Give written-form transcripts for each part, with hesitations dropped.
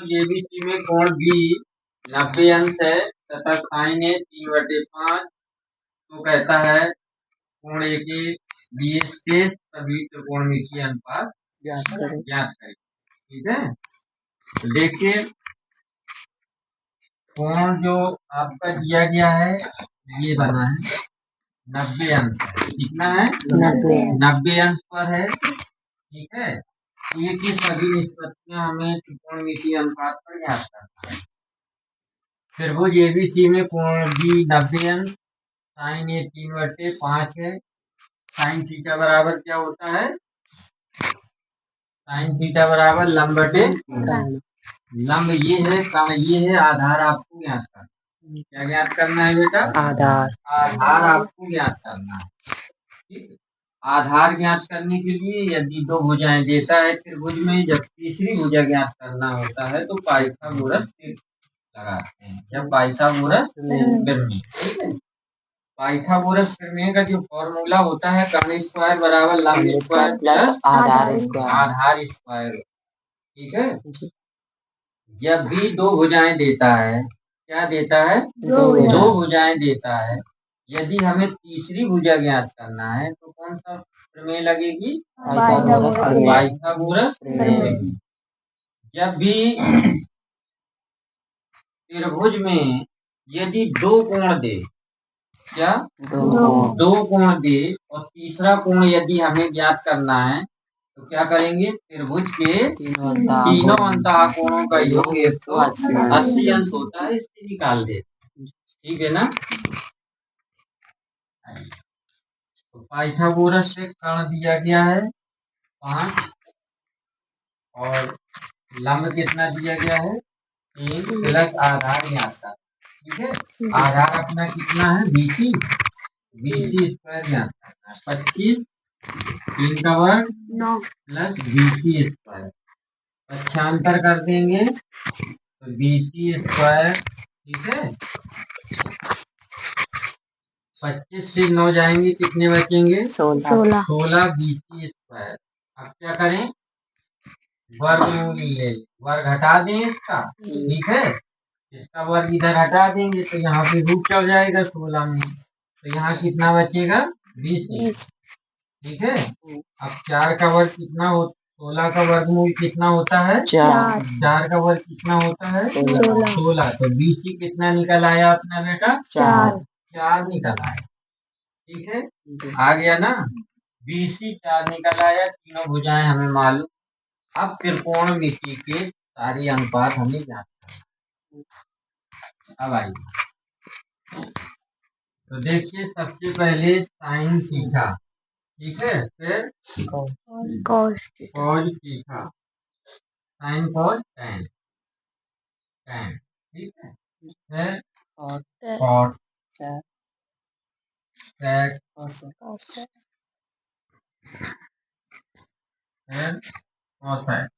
JBC में कोण B 90 अंश है तथा साइन ए 3/5 तो कहता है कोण ए के बीएस के सभी त्रिकोणमितीय अनुपात ज्ञात करें। ठीक है, तो देखिए कोण जो आपका दिया गया है ये बना है 90 अंश है। कितना है? 90 अंश पर है। ठीक है, ये की सभी निष्पत्तियां हमें त्रिकोणमितीय अनुपात पर ज्ञात करना है। त्रिभुज एबीसी में कोण बी 90 अंश साइन ए 3/5 है। साइन थीटा बराबर क्या होता है? साइन थीटा बराबर लंब बटे लंब ये है, कर्ण ये है, आधार आपको ज्ञात करना है। क्या ज्ञात करना है बेटा? आधार आपको ज्ञात करना है। ठीक है, आधार ज्ञात करने के लिए यदि दो भुजाएं देता है त्रिभुज में, जब तीसरी भुजा ज्ञात करना होता है तो पाइथागोरस लगाते हैं। जब पाइथागोरस प्रमेय, ठीक है, पाइथागोरस प्रमेय का जो फॉर्मूला होता है कर्ण स्क्वायर बराबर लंब स्क्वायर प्लस आधार स्क्वायर। ठीक है, जब भी दो भुजाएं देता है, क्या देता है? दो भुजाएं देता है। यदि हमें तीसरी भुजा ज्ञात करना है तो कौन सा प्रमेय लगेगी? पाइथागोरस प्रमेय। जब भी त्रिभुज में यदि दो कोण दे, क्या दो कोण दे और तीसरा कोण यदि हमें ज्ञात करना है तो क्या करेंगे? त्रिभुज के तीनों अंतः कोणों का योग 180 अंश होता है, इससे निकाल दे। ठीक है ना? तो पाइथागोरस से कर्ण दिया गया है 5 और लंब कितना दिया गया है? 3 प्लस आधार ज्ञात करना। ठीक है, आधार अपना कितना है? बीसी स्क्वायर ज्ञात करना है। 25 3 का वर्ग 9 प्लस बीसी स्क्वायर, पक्षांतर कर देंगे तो बीसी स्क्वायर। ठीक है, 25 से 9 जाएंगे, कितने बचेंगे? 16 बीसी स्क्वायर। अब क्या करें? वर्गमूल ले, वर्ग हटा दें इसका। ठीक है, इसका वर्ग इधर हटा देंगे तो यहाँ पे रूट चढ़ जाएगा 16 में, तो यहाँ कितना बचेगा? 20। ठीक है, अब 4 का वर्ग कितना हो? 16 का वर्गमूल कितना होता है? 4 का वर्ग कितना होता है? 16। तो 20 कितना निकल आया अपना बेटा? 4 निकल आया। ठीक है, आ गया ना? 20 4 निकल आया। तीनों भुजाएं हमें मालूम। अब त्रिकोणमिति के सारे अनुपात हमें ज्ञात करना। अब आइए तो देखिए, सबसे पहले साइन थीटा। ठीक है, फिर cos theta, sign cos tan. ठीक है, फिर कॉट सेक, फिर कोसेक।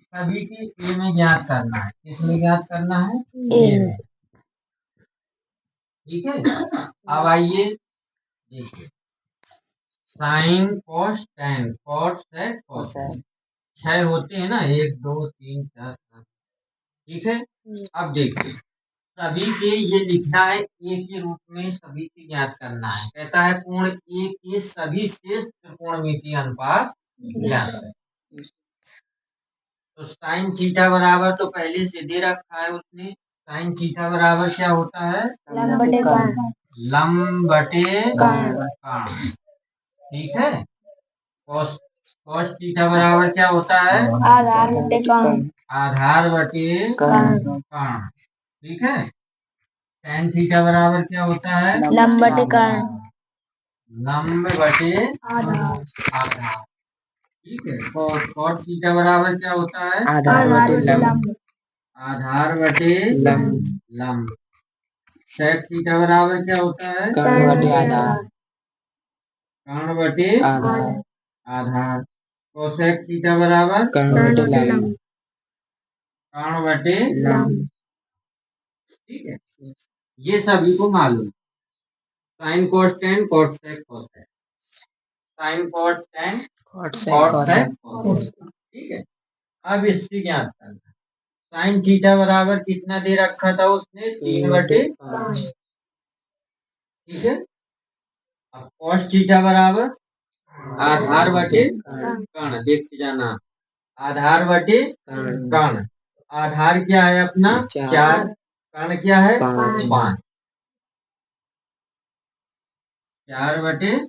सभी की ए में ज्ञात करना है। किसमें ज्ञात करना है? ए में। ठीक है, अब आइए देखिए, sine cos tan cot sec cosec 6 होते हैं ना, 1 2 3 4 5। ठीक है, अब देखिए सभी के ये लिखना है ए के रूप में, सभी के ज्ञात करना है। कहता है कोण ए के सभी शेष त्रिकोणमितीय अनुपात ज्ञात है। तो साइन थीटा बराबर तो पहले से दे रखा है उसने। साइन थीटा बराबर क्या होता है? लंब बटे कर्ण। ठीक है, कॉस थीटा बराबर क्या होता है? आधार बटे कर्ण। ठीक है, टैन थीटा बराबर क्या होता है? लंब बटे आधार। ठीक है, कॉट थीटा बराबर क्या होता है? आधार बटे लंब। सेक थीटा बराबर क्या होता है? कर्ण बटे आधार। कोसेक थीटा बराबर कर्ण बटे लंब। ठीक है, ये सभी को मालूम। Sine cos tan cosec sine cos tan ठीक है। अब इससे ज्ञात करना साइन थीटा बराबर कितना दे रखा था उसने 3/5। ठीक है। अब कॉस थीटा बराबर आधार बटे कर्ण देखते जाना आधार बटे कर्ण आधार क्या है अपना 4 कर्ण क्या है 5 4/5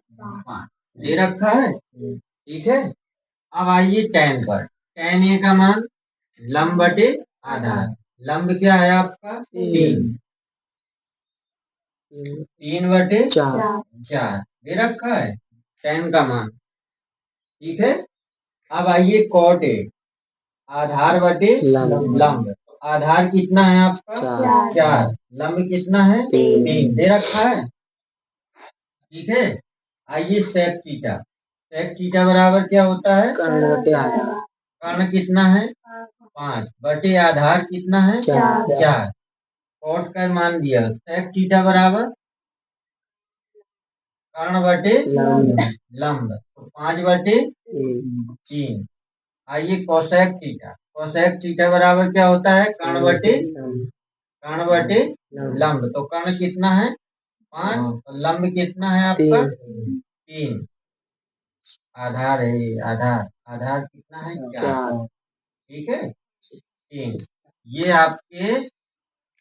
दे रखा है। ठीक है। अब आइए tan पर tan ए का मान लंब बटे आधार लंब क्या है आपका 3/4 दे रखा है tan का मान। ठीक है। अब आइए cot ए आधार बटे लंब आधार कितना है आपका 4 लंब कितना है 3 दे रखा है। ठीक है। आइए sec थीटा बराबर क्या होता है कर्ण बटे आधार कर्ण कितना है 5 बटे आधार कितना है 4 कॉट का मान दिया sec थीटा बराबर कर्ण बटे लंब 5/3। आइए कोसेक थीटा बराबर क्या होता है कर्ण बटे लंब तो कर्ण कितना है 5 और लंब कितना है आपका 3 आधार है आधार कितना है 4। ठीक है 3 ये आपके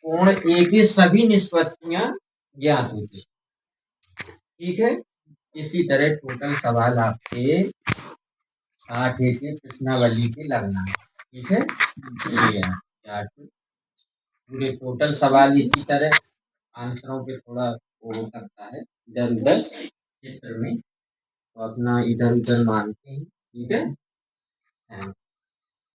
कोण ए की सभी निष्पत्तियां ज्ञात होती। ठीक है। इसी तरह टोटल सवाल आपके 8 के प्रश्नावली के लगना है। ठीक है। पूरे टोटल सवाल इसी तरह आंसरों पे थोड़ा वो हो सकता है इधर उधर चित्र में तो अपना इधर उधर मानते हैं। ठीक है।